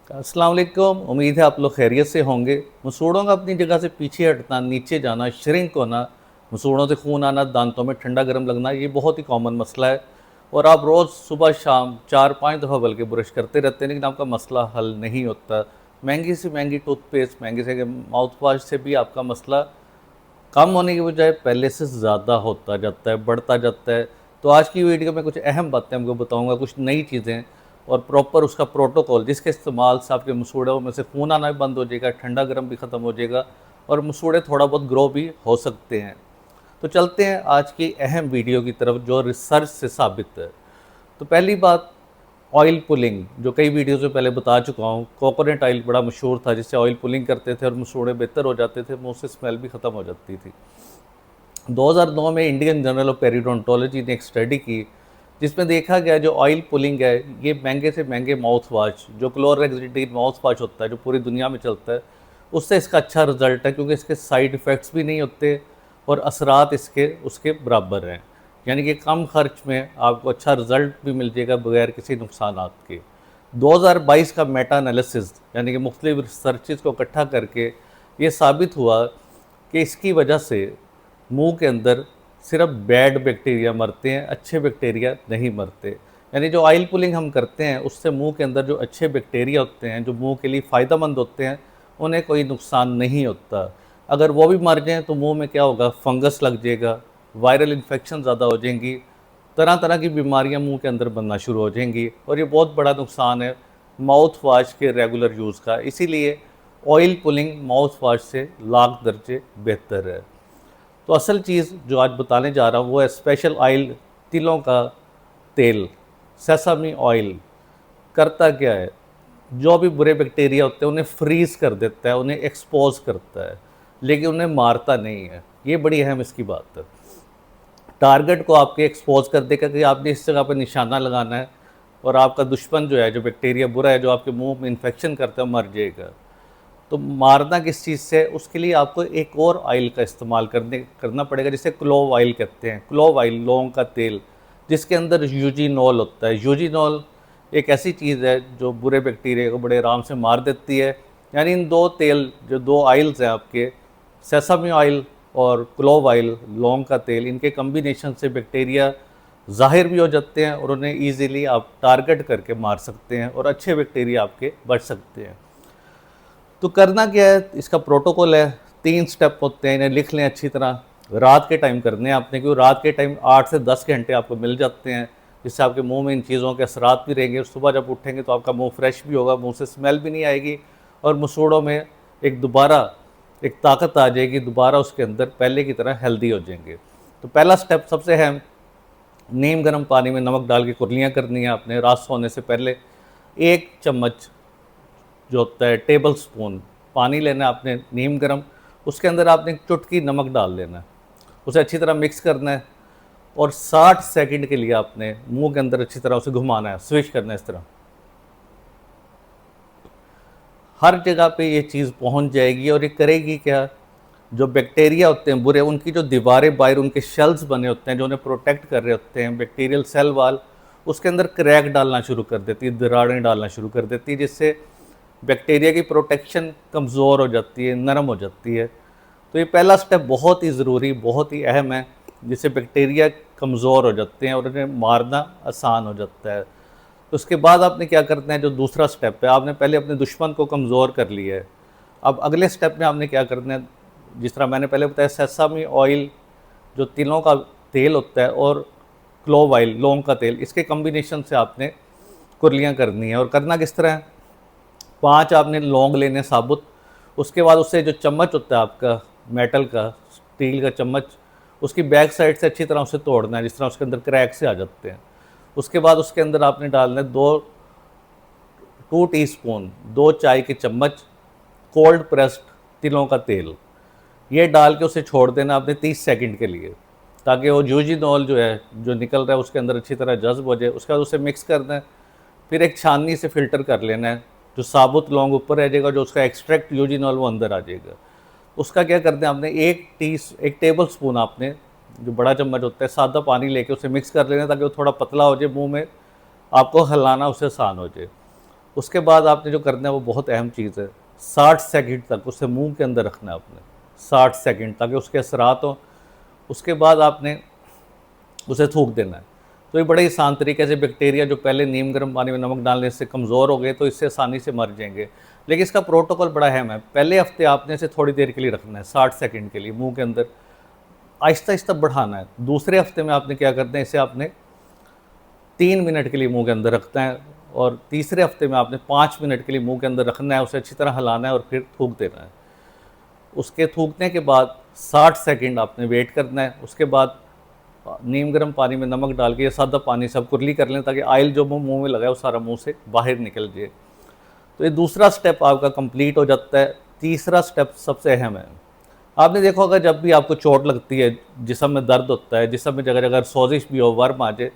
अस्सलाम वालेकुम। उम्मीद है आप लोग खैरियत से होंगे। मसूड़ों का अपनी जगह से पीछे हटना, नीचे जाना, श्रिंक होना, मसूड़ों से खून आना, दांतों में ठंडा गर्म लगना, ये बहुत ही कॉमन मसला है। और आप रोज़ सुबह शाम 4-5 दफ़ा बल्कि ब्रश करते रहते हैं, लेकिन आपका मसला हल नहीं होता। महंगी से महंगी टूथपेस्ट, महंगे से माउथ वाश से भी आपका मसला कम होने की बजाय पहले से ज़्यादा होता जाता है, बढ़ता जाता है। तो आज की वीडियो में कुछ अहम बातें हमको बताऊंगा, कुछ नई चीज़ें और प्रॉपर उसका प्रोटोकॉल, जिसके इस्तेमाल से आपके मसूड़ों में से खून आना भी बंद हो जाएगा, ठंडा गर्म भी ख़त्म हो जाएगा और मसूड़े थोड़ा बहुत ग्रो भी हो सकते हैं। तो चलते हैं आज की अहम वीडियो की तरफ जो रिसर्च से साबित है। तो पहली बात, ऑयल पुलिंग, जो कई वीडियोज़ में पहले बता चुका हूँ। कोकोनट ऑयल बड़ा मशहूर था, जिससे ऑयल पुलिंग करते थे और मसूड़े बेहतर हो जाते थे, मुँह से स्मेल भी ख़त्म हो जाती थी। 2009 में इंडियन जर्नल ऑफ पेरिडोंटोलॉजी ने एक स्टडी की, जिसमें देखा गया जो ऑयल पुलिंग है, ये महंगे से महंगे माउथ वाश, जो क्लोरेक्सिडिन माउथ वाश होता है जो पूरी दुनिया में चलता है, उससे इसका अच्छा रिजल्ट है, क्योंकि इसके साइड इफ़ेक्ट्स भी नहीं होते और असरात इसके उसके बराबर हैं। यानी कि कम खर्च में आपको अच्छा रिजल्ट भी मिल जाएगा बगैर किसी नुकसानात के। 2022 का मेटा एनालिसिस, यानी कि मुख्तलिफ रिसर्चेज को इकट्ठा करके ये साबित हुआ कि इसकी वजह से मुंह के अंदर सिर्फ बैड बैक्टीरिया मरते हैं, अच्छे बैक्टीरिया नहीं मरते। यानी जो ऑयल पुलिंग हम करते हैं, उससे मुंह के अंदर जो अच्छे बैक्टीरिया होते हैं, जो मुंह के लिए फ़ायदेमंद होते हैं, उन्हें कोई नुकसान नहीं होता। अगर वो भी मर जाएँ तो मुंह में क्या होगा, फंगस लग जाएगा, वायरल इन्फेक्शन ज़्यादा हो जाएंगी, तरह तरह की बीमारियां मुंह के अंदर बनना शुरू हो जाएंगी। और ये बहुत बड़ा नुकसान है माउथ वाश के रेगुलर यूज़ का। इसीलिए ऑयल पुलिंग माउथ वाश से लाख दर्जे बेहतर है। तो असल चीज़ जो आज बताने जा रहा हूँ वो है स्पेशल ऑयल, तिलों का तेल, सेसामी ऑयल। करता क्या है, जो भी बुरे बैक्टीरिया होते हैं उन्हें फ्रीज़ कर देता है, उन्हें एक्सपोज करता है, लेकिन उन्हें मारता नहीं है। ये बड़ी अहम इसकी बात है। टारगेट को आपके एक्सपोज कर देगा कि आपने इस जगह पर निशाना लगाना है, और आपका दुश्मन जो है, जो बैक्टीरिया बुरा है, जो आपके मुंह में इन्फेक्शन करता है, मर जाएगा। तो मारना किस चीज़ से, उसके लिए आपको एक और ऑयल का इस्तेमाल करना पड़ेगा, जिसे क्लोव ऑयल कहते हैं। क्लोव ऑयल, लौंग का तेल, जिसके अंदर यूजीनॉल होता है। यूजीनॉल एक ऐसी चीज़ है जो बुरे बैक्टीरिया को बड़े आराम से मार देती है। यानी इन दो तेल, जो दो ऑयल्स हैं आपके, सेसामी ऑयल और क्लोव ऑयल, लौंग का तेल, इनके कम्बिनेशन से बैक्टीरिया ज़ाहिर भी हो जाते हैं और उन्हें ईज़िली आप टारगेट करके मार सकते हैं और अच्छे बैक्टीरिया आपके बच सकते हैं। तो करना क्या है, इसका प्रोटोकॉल है, 3 स्टेप होते हैं, इन्हें लिख लें अच्छी तरह। रात के टाइम करने हैं आपने, क्योंकि रात के टाइम 8 से 10 घंटे आपको मिल जाते हैं, जिससे आपके मुंह में इन चीज़ों के असरात भी रहेंगे। और सुबह जब उठेंगे तो आपका मुंह फ्रेश भी होगा, मुंह से स्मेल भी नहीं आएगी, और मसूड़ों में दोबारा एक ताकत आ जाएगी, दोबारा उसके अंदर पहले की तरह हेल्दी हो जाएंगे। तो पहला स्टेप सबसे अहम, नीम गर्म पानी में नमक डाल के कुर्लियाँ करनी है आपने रात सोने से पहले। 1 चम्मच जो होता है, टेबल स्पून पानी लेना है आपने नीम गर्म, उसके अंदर आपने एक चुटकी नमक डाल देना है, उसे अच्छी तरह मिक्स करना है, और 60 सेकंड के लिए आपने मुंह के अंदर अच्छी तरह उसे घुमाना है, स्विच करना है इस तरह। हर जगह पे ये चीज़ पहुंच जाएगी, और ये करेगी क्या, जो बैक्टीरिया होते हैं बुरे, उनकी जो दीवारें बाहर, उनके शेल्स बने होते हैं जो उन्हें प्रोटेक्ट कर रहे होते हैं, बैक्टीरियल सेल वाल, उसके अंदर क्रैक डालना शुरू कर देती है, दरारें डालना शुरू कर देती है, जिससे बैक्टीरिया की प्रोटेक्शन कमज़ोर हो जाती है, नरम हो जाती है। तो ये पहला स्टेप बहुत ही ज़रूरी, बहुत ही अहम है, जिससे बैक्टीरिया कमज़ोर हो जाते हैं और उन्हें मारना आसान हो जाता है। तो उसके बाद आपने क्या करना है, जो दूसरा स्टेप है, आपने पहले अपने दुश्मन को कमज़ोर कर लिया है। अब अगले स्टेप में आपने क्या करना है, जिस तरह मैंने पहले बताया, सेसामी ऑयल जो तिलों का तेल होता है, और क्लोव ऑयल लौंग का तेल, इसके कम्बिनेशन से आपने कुर्लियाँ करनी है। और करना किस तरह है, 5 आपने लौंग लेने साबुत, उसके बाद उससे जो चम्मच होता है आपका मेटल का, स्टील का चम्मच, उसकी बैक साइड से अच्छी तरह उसे तोड़ना है, जिस तरह उसके अंदर क्रैक से आ जाते हैं। उसके बाद उसके अंदर आपने डालना है 2 टीस्पून, 2 चाय के चम्मच कोल्ड प्रेस्ड तिलों का तेल। ये डाल के उसे छोड़ देना आपने 30 सेकंड के लिए, ताकि वो यूजीनॉल जो है, जो निकल रहा है, उसके अंदर अच्छी तरह जज्ब हो जाए। उसके बाद उसे मिक्स करना है, फिर एक छाननी से फ़िल्टर कर लेना है, जो साबुत लौंग ऊपर रह जाएगा, जो उसका एक्सट्रैक्ट यूजीनॉल वो अंदर आ जाएगा। उसका क्या करते हैं आपने, 1 टेबल स्पून आपने, जो बड़ा चम्मच होता है, सादा पानी लेके उसे मिक्स कर लेना, ताकि वो थोड़ा पतला हो जाए, मुंह में आपको हिलाना उसे आसान हो जाए। उसके बाद आपने जो करना है वो बहुत अहम चीज़ है, 60 सेकंड तक उसे मुंह के अंदर रखना है आपने, 60 सेकंड ताकि उसके असरात हों। उसके बाद आपने उसे थूक देना है। तो ये बड़े ही आसान तरीके से बैक्टीरिया जो पहले नीम गर्म पानी में नमक डालने से कमज़ोर हो गए तो इससे आसानी से मर जाएंगे। लेकिन इसका प्रोटोकॉल बड़ा अहम है। पहले हफ्ते आपने इसे थोड़ी देर के लिए रखना है, 60 सेकंड के लिए मुंह के अंदर, आहिस्ता आहिस्ता बढ़ाना है। दूसरे हफ्ते में आपने क्या करना है, इसे आपने 3 मिनट के लिए मुंह के अंदर रखना है, और तीसरे हफ्ते में आपने 5 मिनट के लिए मुंह के अंदर रखना है, उसे अच्छी तरह हिलाना है और फिर थूक देना है। उसके थूकने के बाद 60 सेकंड आपने वेट करना है। उसके बाद नीम गर्म पानी में नमक डाल के या सादा पानी सब कुरली कर लें ताकि ऑयल जो मुंह में लगा है वो सारा मुंह से बाहर निकल जाए। तो ये दूसरा स्टेप आपका कंप्लीट हो जाता है। तीसरा स्टेप सबसे अहम है। आपने देखा होगा जब भी आपको चोट लगती है, जिस्म में दर्द होता है, जिस्म में जगह जगह सोजिश भी हो, वर्म आ जाए,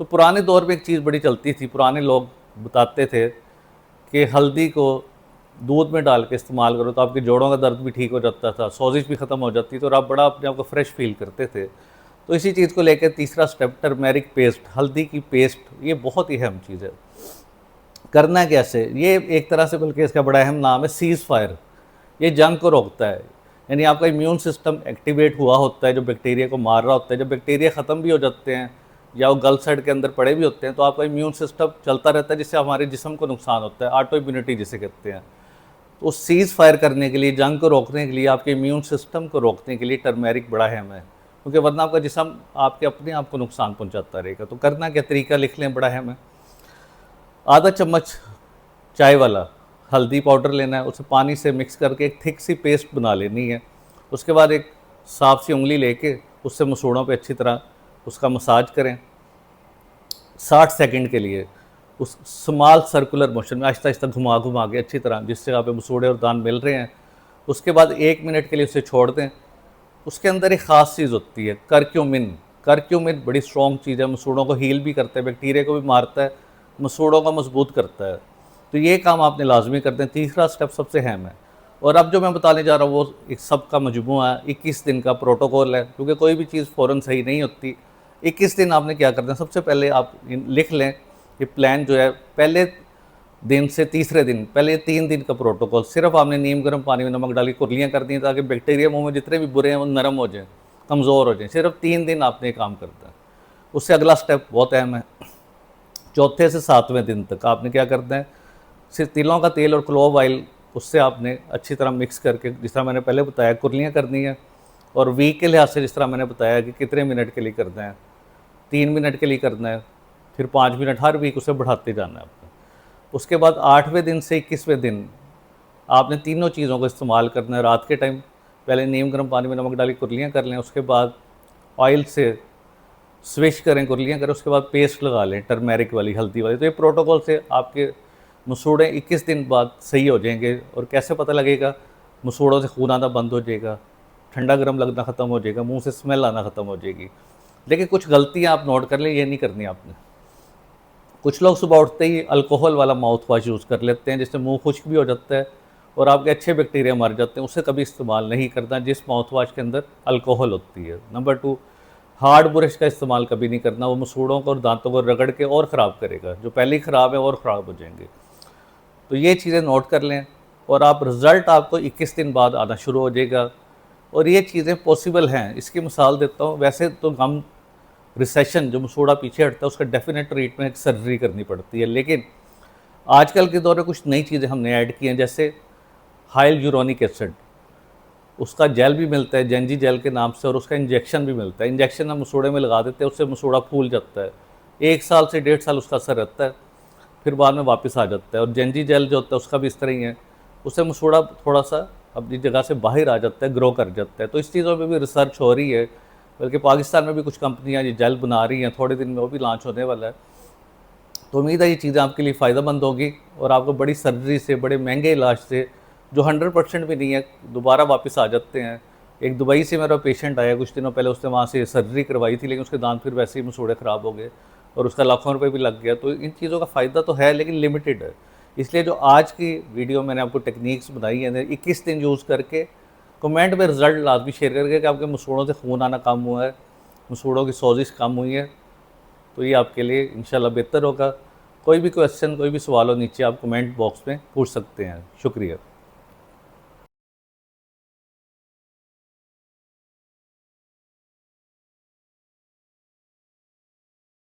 तो पुराने दौर में एक चीज़ बड़ी चलती थी। पुराने लोग बताते थे कि हल्दी को दूध में डाल के इस्तेमाल करो तो आपके जोड़ों का दर्द भी ठीक हो जाता था, सोजिश भी ख़त्म हो जाती थी और आप बड़ा अपने आप को फ्रेश फील करते थे। तो इसी चीज़ को लेकर तीसरा स्टेप टर्मेरिक पेस्ट, हल्दी की पेस्ट, ये बहुत ही अहम चीज़ है। करना कैसे, ये एक तरह से बल्कि इसका बड़ा अहम नाम है सीज़ फायर। ये जंग को रोकता है, यानी आपका इम्यून सिस्टम एक्टिवेट हुआ होता है जो बैक्टीरिया को मार रहा होता है। जब बैक्टीरिया ख़त्म भी हो जाते हैं या वो गल साइड के अंदर पड़े भी होते हैं तो आपका इम्यून सिस्टम चलता रहता है, जिससे हमारे जिस्म को नुकसान होता है, ऑटो इम्यूनिटी जिसे कहते हैं। तो सीज़ फायर करने के लिए, जंग को रोकने के लिए, आपके इम्यून सिस्टम को रोकने के लिए टर्मेरिक बड़ा अहम है, क्योंकि वरना आपका जिस्म आपके अपने आप को नुकसान पहुंचाता रहेगा। तो करना क्या, तरीका लिख लें, बड़ा अहम है। आधा चम्मच चाय वाला हल्दी पाउडर लेना है, उसे पानी से मिक्स करके एक थिक सी पेस्ट बना लेनी है। उसके बाद एक साफ सी उंगली लेके उससे मसूड़ों पे अच्छी तरह उसका मसाज करें 60 सेकंड के लिए, उस स्मॉल सर्कुलर मोशन में आहिस्ता आहिस्ता घुमा घुमा के अच्छी तरह, जिससे आप मसूड़े और दान मिल रहे हैं। उसके बाद 1 मिनट के लिए उसे छोड़ दें। उसके अंदर एक ख़ास चीज़ होती है करक्यूमिन। करक्यूमिन बड़ी स्ट्रॉन्ग चीज़ है, मसूड़ों को हील भी करता है, बैक्टीरिया को भी मारता है, मसूड़ों को मजबूत करता है। तो ये काम आपने लाजमी करते हैं। तीसरा स्टेप सबसे अहम है। और अब जो मैं बताने जा रहा हूँ वो एक सब का मजमूआ है, 21 दिन का प्रोटोकॉल है, क्योंकि कोई भी चीज़ फ़ौरन सही नहीं होती। 21 दिन आपने क्या करना है, सबसे पहले आप लिख लें ये प्लान जो है, पहले दिन से तीसरे दिन, पहले 3 दिन का प्रोटोकॉल सिर्फ आपने नीम गर्म पानी में नमक डाली कुरलियाँ कर दी ताकि बैक्टीरिया मुंह में जितने भी बुरे हैं वो नरम हो जाएँ, कमज़ोर हो जाएँ। सिर्फ 3 दिन आपने काम करता है। उससे अगला स्टेप बहुत अहम है, चौथे से 7वें दिन तक आपने क्या करना है, सिर्फ तिलों का तेल और क्लोव ऑयल, उससे आपने अच्छी तरह मिक्स करके, जिस तरह मैंने पहले बताया, कुरलियाँ करनी है। और वीक के लिहाज से जिस तरह मैंने बताया कि कितने मिनट के लिए करना है, 3 मिनट के लिए करना है, फिर 5 मिनट, हर वीक उसे बढ़ाते जाना है आपको। उसके बाद 8वें दिन से 21वें दिन आपने तीनों चीज़ों को इस्तेमाल करना है। रात के टाइम पहले नीम गर्म पानी में नमक डाली कुरलियाँ कर लें, उसके बाद ऑयल से स्विश करें, कुरलियाँ करें, उसके बाद पेस्ट लगा लें टर्मेरिक वाली, हल्दी वाली। तो ये प्रोटोकॉल से आपके मसूड़े 21 दिन बाद सही हो जाएंगे। और कैसे पता लगेगा, मसूड़ों से खून आना बंद हो जाएगा, ठंडा गर्म लगना ख़त्म हो जाएगा, मुंह से स्मेल आना ख़त्म हो जाएगी। लेकिन कुछ गलतियाँ आप नोट कर लें, ये नहीं करनी आपने। कुछ लोग सुबह उठते ही अल्कोहल वाला माउथ वॉश यूज़ कर लेते हैं, जिससे मुंह खुश्क भी हो जाता है और आपके अच्छे बैक्टीरिया मर जाते हैं। उसे कभी इस्तेमाल नहीं करना जिस माउथ वॉश के अंदर अल्कोहल होती है। नंबर 2, हार्ड ब्रश का इस्तेमाल कभी नहीं करना, वो मसूड़ों को और दांतों को रगड़ के और ख़राब करेगा, जो पहले ही ख़राब है और ख़राब हो जाएंगे। तो ये चीज़ें नोट कर लें और आप रिज़ल्ट आपको 21 दिन बाद आना शुरू हो जाएगा। और ये चीज़ें पॉसिबल हैं। इसकी मिसाल देता हूँ, वैसे तो हम रिसेशन जो मसूड़ा पीछे हटता है उसका डेफिनेट ट्रीटमेंट एक सर्जरी करनी पड़ती है, लेकिन आजकल के दौर में कुछ नई चीज़ें हमने ऐड की हैं, जैसे हाइलुरोनिक एसिड, उसका जेल भी मिलता है जेंजी जेल के नाम से, और उसका इंजेक्शन भी मिलता है। इंजेक्शन हम मसूड़े में लगा देते हैं, उससे मसूड़ा फूल जाता है, 1 साल से 1.5 साल उसका असर रहता है, फिर बाद में वापस आ जाता है। और जेंजी जेल जो होता है उसका भी इस तरह ही है, उससे मसूड़ा थोड़ा सा अपनी जगह से बाहर आ जाता है, ग्रो कर जाता है। तो इस चीज़ों में भी रिसर्च हो रही है, बल्कि पाकिस्तान में भी कुछ कंपनियां ये जेल बना रही हैं, थोड़े दिन में वो भी लॉन्च होने वाला है। तो उम्मीद है ये चीज़ें आपके लिए फ़ायदेमंद होगी और आपको बड़ी सर्जरी से, बड़े महंगे इलाज से, जो 100% भी नहीं है, दोबारा वापस आ जाते हैं। एक दुबई से मेरा पेशेंट आया कुछ दिनों पहले, उसने वहाँ से सर्जरी करवाई थी, लेकिन उसके दांत फिर वैसे ही मसूड़े ख़राब हो गए और उसका लाखों रुपये भी लग गया। तो इन चीज़ों का फ़ायदा तो है, लेकिन लिमिटेड है। इसलिए जो आज की वीडियो मैंने आपको टेक्निक्स बताई है, 21 दिन यूज़ करके कमेंट में रिज़ल्ट लाजमी शेयर करके कि आपके मसूड़ों से खून आना कम हुआ है, मसूड़ों की सोजिश कम हुई है, तो ये आपके लिए इंशाल्लाह बेहतर होगा। कोई भी क्वेश्चन, कोई भी सवाल हो नीचे आप कमेंट बॉक्स में पूछ सकते हैं। शुक्रिया।